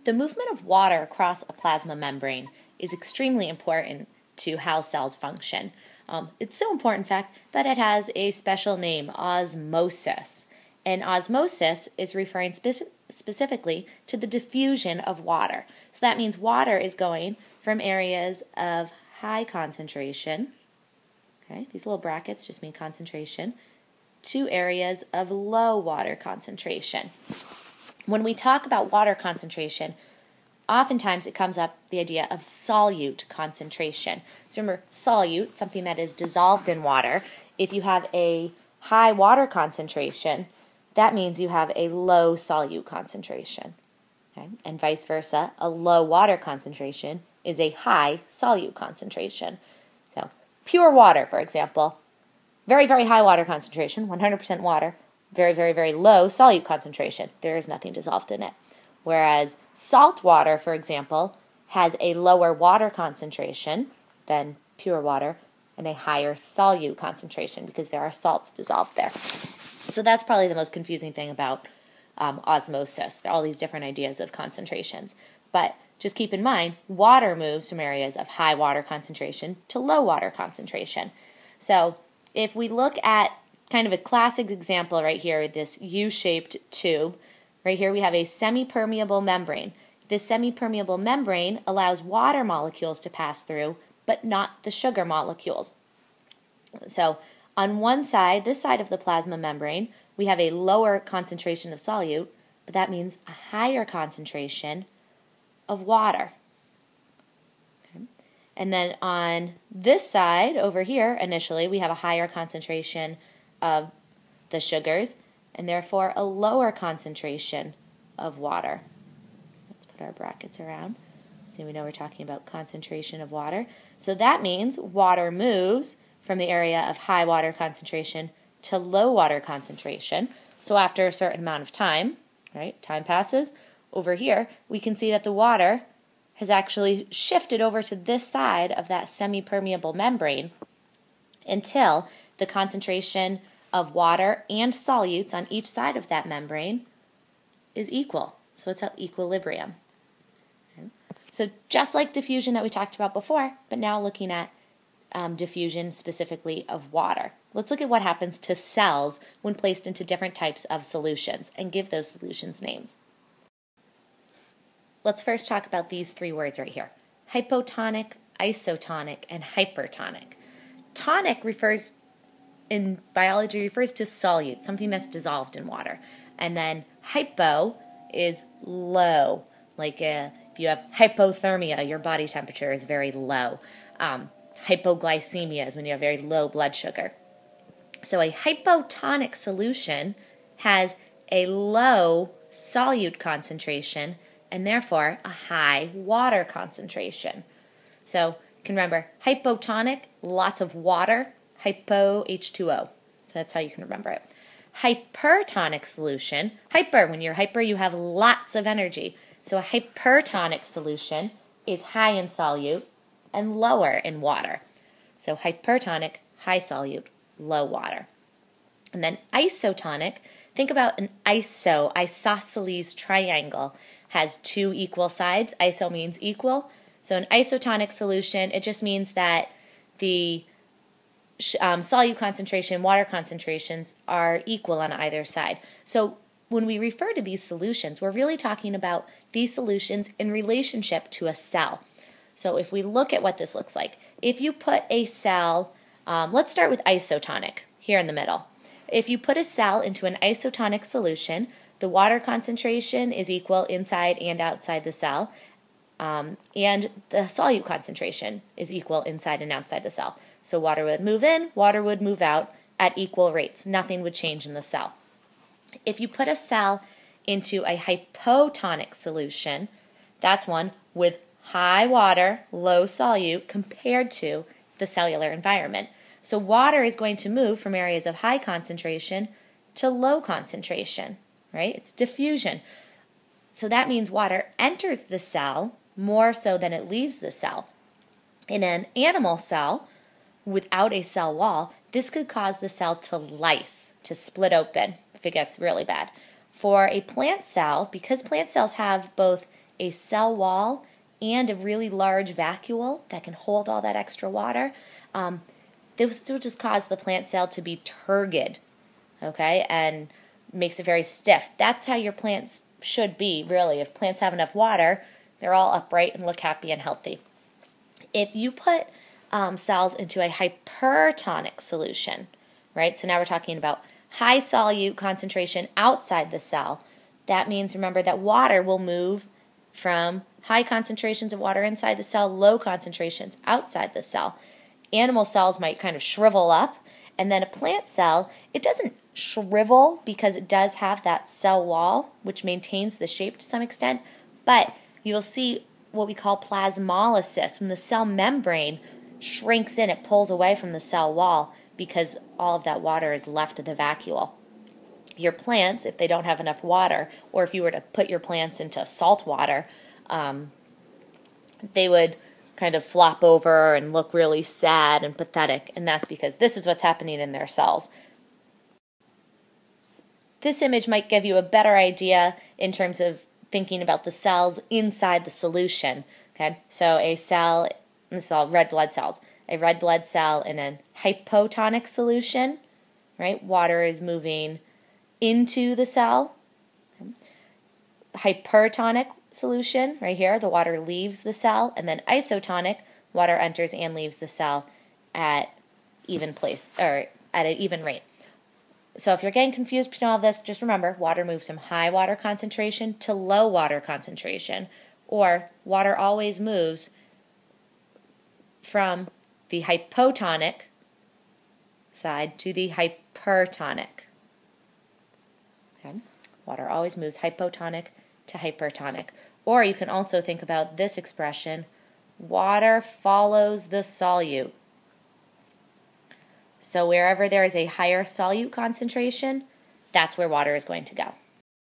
The movement of water across a plasma membrane is extremely important to how cells function. It's so important, in fact, that it has a special name, osmosis. And osmosis is referring specifically to the diffusion of water. So that means water is going from areas of high concentration, okay, these little brackets just mean concentration, to areas of low water concentration. When we talk about water concentration, oftentimes it comes up the idea of solute concentration. So remember, solute, something that is dissolved in water. If you have a high water concentration, that means you have a low solute concentration. Okay? And vice versa, a low water concentration is a high solute concentration. So pure water, for example, very, very high water concentration, 100% water, very, very, very low solute concentration. There is nothing dissolved in it. Whereas salt water, for example, has a lower water concentration than pure water and a higher solute concentration because there are salts dissolved there. So that's probably the most confusing thing about osmosis. There are all these different ideas of concentrations. But just keep in mind, water moves from areas of high water concentration to low water concentration. So if we look at kind of a classic example right here, this U-shaped tube, right here we have a semi-permeable membrane. This semi-permeable membrane allows water molecules to pass through, but not the sugar molecules. So on one side, this side of the plasma membrane, we have a lower concentration of solute, but that means a higher concentration of water. Okay. And then on this side over here, initially, we have a higher concentration of the sugars, and therefore a lower concentration of water. Let's put our brackets around so we know we're talking about concentration of water. So that means water moves from the area of high water concentration to low water concentration. So after a certain amount of time, right, time passes, over here we can see that the water has actually shifted over to this side of that semi-permeable membrane until the concentration of water and solutes on each side of that membrane is equal. So it's at equilibrium. Okay. So just like diffusion that we talked about before, but now looking at diffusion specifically of water. Let's look at what happens to cells when placed into different types of solutions and give those solutions names. Let's first talk about these three words right here: hypotonic, isotonic, and hypertonic. Tonic refers, in biology, refers to solute, something that's dissolved in water. And then hypo is low. Like if you have hypothermia, your body temperature is very low. Hypoglycemia is when you have very low blood sugar. So a hypotonic solution has a low solute concentration and therefore a high water concentration. So you can remember hypotonic, lots of water, hypo, H2O. So that's how you can remember it. Hypertonic solution, hyper, when you're hyper you have lots of energy. So a hypertonic solution is high in solute and lower in water. So hypertonic, high solute, low water. And then isotonic, think about an isosceles triangle. Has two equal sides. Iso means equal. So an isotonic solution, it just means that the solute concentration, water concentrations are equal on either side. So when we refer to these solutions, we're really talking about these solutions in relationship to a cell. So if we look at what this looks like, if you put a cell, let's start with isotonic here in the middle. If you put a cell into an isotonic solution, the water concentration is equal inside and outside the cell, and the solute concentration is equal inside and outside the cell. So water would move in, water would move out at equal rates. Nothing would change in the cell. If you put a cell into a hypotonic solution, that's one with high water, low solute compared to the cellular environment. So water is going to move from areas of high concentration to low concentration, right? It's diffusion. So that means water enters the cell more so than it leaves the cell. In an animal cell, without a cell wall, this could cause the cell to lyse, to split open if it gets really bad. For a plant cell, because plant cells have both a cell wall and a really large vacuole that can hold all that extra water, this will just cause the plant cell to be turgid, okay, and makes it very stiff. That's how your plants should be, really. If plants have enough water, they're all upright and look happy and healthy. If you put cells into a hypertonic solution, right, so now we're talking about high solute concentration outside the cell, that means, remember, that water will move from high concentrations of water inside the cell, low concentrations outside the cell. Animal cells might kind of shrivel up, and then a plant cell, it doesn't shrivel because it does have that cell wall, which maintains the shape to some extent, but you will see what we call plasmolysis. When the cell membrane shrinks in, it pulls away from the cell wall because all of that water is left of the vacuole. Your plants, if they don't have enough water, or if you were to put your plants into salt water, they would kind of flop over and look really sad and pathetic, and that's because this is what's happening in their cells. This image might give you a better idea in terms of thinking about the cells inside the solution. Okay, so a cell, this is all red blood cells, a red blood cell in a hypotonic solution, right? Water is moving into the cell. Hypertonic solution, right here, the water leaves the cell, and then isotonic, water enters and leaves the cell at even place, or at an even rate. So if you're getting confused between all of this, just remember, water moves from high water concentration to low water concentration, or water always moves from the hypotonic side to the hypertonic. Okay? Water always moves hypotonic to hypertonic. Or you can also think about this expression, water follows the solute. So wherever there is a higher solute concentration, that's where water is going to go.